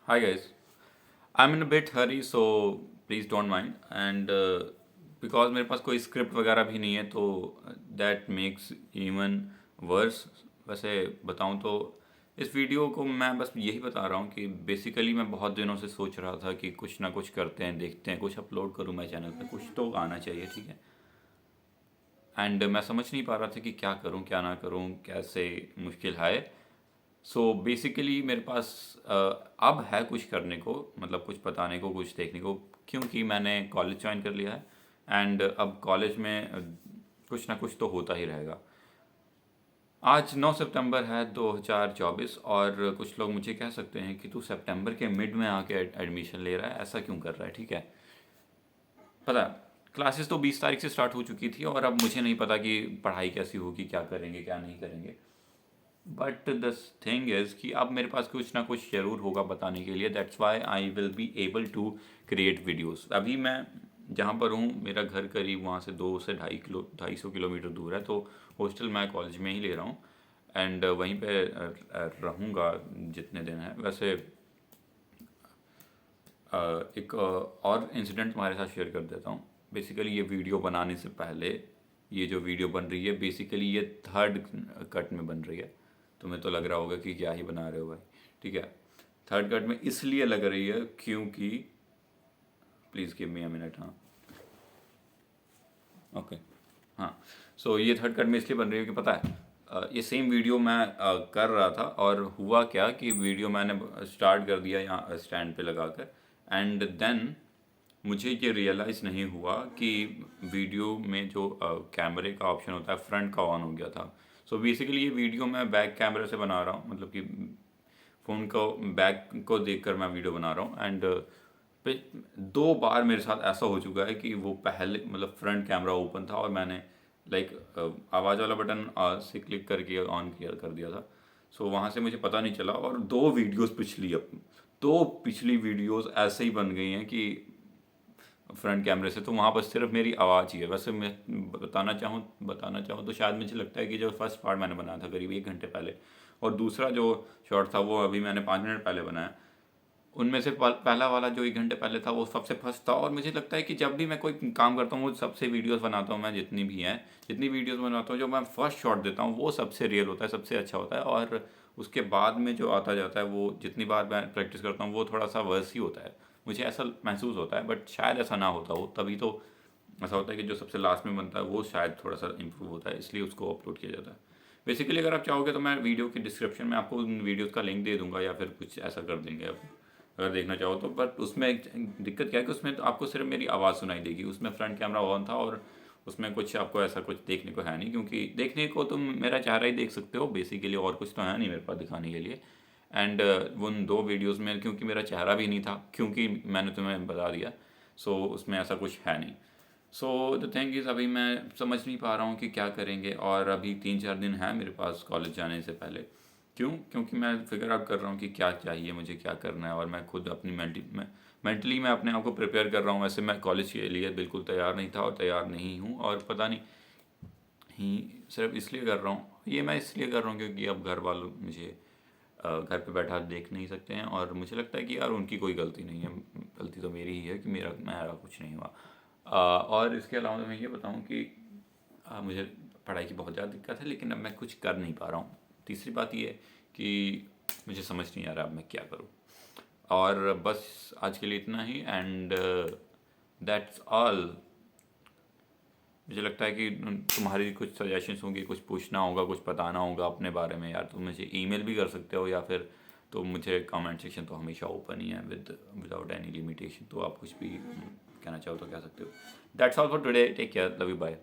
Hi guys, I'm in a bit hurry so please don't mind and because मेरे पास कोई script वगैरह भी नहीं है तो that makes even worse। वैसे बताऊं तो इस वीडियो को मैं बस यही बता रहा हूँ कि बेसिकली मैं बहुत दिनों से सोच रहा था कि कुछ ना कुछ करते हैं, देखते हैं, कुछ अपलोड करूँ मैं चैनल पे, कुछ तो आना चाहिए, ठीक है। एंड मैं समझ नहीं पा रहा था कि क्या करूँ क्या ना करूँ, कैसे मुश्किल है। सो बेसिकली मेरे पास अब है कुछ करने को, मतलब कुछ बताने को, कुछ देखने को, क्योंकि मैंने कॉलेज ज्वाइन कर लिया है एंड अब कॉलेज में कुछ ना कुछ तो होता ही रहेगा। आज 9 सितंबर है 2024 और कुछ लोग मुझे कह सकते हैं कि तू सितंबर के मिड में आके एडमिशन ले रहा है, ऐसा क्यों कर रहा है, ठीक है। पता है, क्लासेस तो 20 तारीख से स्टार्ट हो चुकी थी और अब मुझे नहीं पता कि पढ़ाई कैसी होगी, क्या करेंगे क्या नहीं करेंगे। बट द थिंग इज़ कि अब मेरे पास कुछ ना कुछ ज़रूर होगा बताने के लिए। That's why I will be able to create videos. अभी मैं जहाँ पर हूँ, मेरा घर करीब वहाँ से 200 किलोमीटर दूर है, तो हॉस्टल मैं कॉलेज में ही ले रहा हूँ एंड वहीं पे रहूँगा जितने दिन है। वैसे एक और इंसिडेंट तुम्हारे साथ शेयर कर देता हूँ। बेसिकली ये वीडियो बनाने से पहले, ये जो वीडियो बन रही है बेसिकली ये थर्ड कट में बन रही है। तुम्हें तो लग रहा होगा कि क्या ही बना रहे हो भाई, ठीक है। थर्ड कट में इसलिए लग रही है क्योंकि, please give me a minute, हाँ ओके, हाँ। सो ये थर्ड कट में इसलिए बन रही है कि पता है ये सेम वीडियो मैं कर रहा था और हुआ क्या कि वीडियो मैंने स्टार्ट कर दिया यहाँ स्टैंड पे लगा कर एंड देन मुझे ये रियलाइज़ नहीं हुआ कि वीडियो में जो कैमरे का ऑप्शन होता है फ्रंट का ऑन हो गया था। सो बेसिकली ये वीडियो मैं बैक कैमरे से बना रहा हूँ, मतलब कि फ़ोन को बैक को देखकर मैं वीडियो बना रहा हूँ एंड पे 2 बार मेरे साथ ऐसा हो चुका है कि वो पहले मतलब फ्रंट कैमरा ओपन था और मैंने लाइक आवाज़ वाला बटन से क्लिक करके ऑन किया कर दिया था। सो वहाँ से मुझे पता नहीं चला और दो पिछली वीडियोस ऐसे ही बन गई हैं कि फ्रंट कैमरे से, तो वहाँ पर सिर्फ मेरी आवाज़ ही है। वैसे मैं बताना चाहूँ तो शायद मुझे लगता है कि जो फर्स्ट पार्ट मैंने बनाया था करीब 1 घंटे पहले और दूसरा जो शॉट था वो अभी मैंने 5 मिनट पहले बनाया, उनमें से पहला वाला जो 1 घंटे पहले था वो सबसे फर्स्ट था। और मुझे लगता है कि जब भी मैं कोई काम करता हूँ, वो सबसे वीडियोस बनाता हूँ मैं, जितनी भी हैं, जितनी वीडियोस बनाता हूँ, जो मैं फर्स्ट शॉट देता हूँ वो सबसे रियल होता है, सबसे अच्छा होता है। और उसके बाद में जो आता जाता है वो जितनी बार मैं प्रैक्टिस करता हूँ वो थोड़ा सा वर्स ही होता है, मुझे ऐसा महसूस होता है। बट शायद ऐसा ना होता हो, तभी तो ऐसा होता है कि जो सबसे लास्ट में बनता है वो शायद थोड़ा सा इम्प्रूव होता है, इसलिए उसको अपलोड किया जाता है। बेसिकली अगर आप चाहोगे तो मैं वीडियो की डिस्क्रिप्शन में आपको उन वीडियोज़ का लिंक दे दूंगा या फिर कुछ ऐसा कर देंगे आप, अगर देखना चाहो तो। बट उसमें एक दिक्कत क्या है कि उसमें तो आपको सिर्फ मेरी आवाज़ सुनाई देगी, उसमें फ्रंट कैमरा ऑन था और उसमें कुछ आपको ऐसा कुछ देखने को है नहीं, क्योंकि देखने को तुम मेरा चेहरा ही देख सकते हो बेसिकली, और कुछ तो है नहीं मेरे पास दिखाने के लिए। एंड उन 2 वीडियोज़ में क्योंकि मेरा चेहरा भी नहीं था, क्योंकि मैंने तुम्हें बता दिया, सो उसमें ऐसा कुछ है नहीं। सो द थिंग इज़ अभी मैं समझ नहीं पा रहा हूँ कि क्या करेंगे और अभी 3-4 दिन है मेरे पास कॉलेज जाने से पहले। क्यों? क्योंकि मैं फिगर आउट कर रहा हूँ कि क्या चाहिए मुझे, क्या करना है, और मैं खुद अपनी मेंटली मैं अपने आप को प्रिपेयर कर रहा हूँ। वैसे मैं कॉलेज के लिए बिल्कुल तैयार नहीं था और तैयार नहीं हूँ, और पता नहीं ही सिर्फ इसलिए कर रहा हूँ, ये मैं इसलिए कर रहा हूँ क्योंकि अब घर वालों मुझे घर पे बैठा देख नहीं सकते हैं और मुझे लगता है कि यार उनकी कोई गलती नहीं है, गलती तो मेरी ही है कि मेरा कुछ नहीं हुआ। और इसके अलावा मैं ये बताऊँ कि मुझे पढ़ाई की बहुत ज़्यादा दिक्कत है, लेकिन अब मैं कुछ कर नहीं पा रहा हूँ। तीसरी बात ये है कि मुझे समझ नहीं आ रहा अब मैं क्या करूँ। और बस आज के लिए इतना ही एंड दैट्स ऑल। मुझे लगता है कि तुम्हारी कुछ सजेशंस होंगी, कुछ पूछना होगा, कुछ बताना होगा अपने बारे में यार, तुम मुझे ईमेल भी कर सकते हो या फिर तो मुझे कमेंट सेक्शन तो हमेशा ओपन ही है विदाउट एनी लिमिटेशन, तो आप कुछ भी कहना चाहो तो कह सकते हो। That's all for today, take care, love you, bye.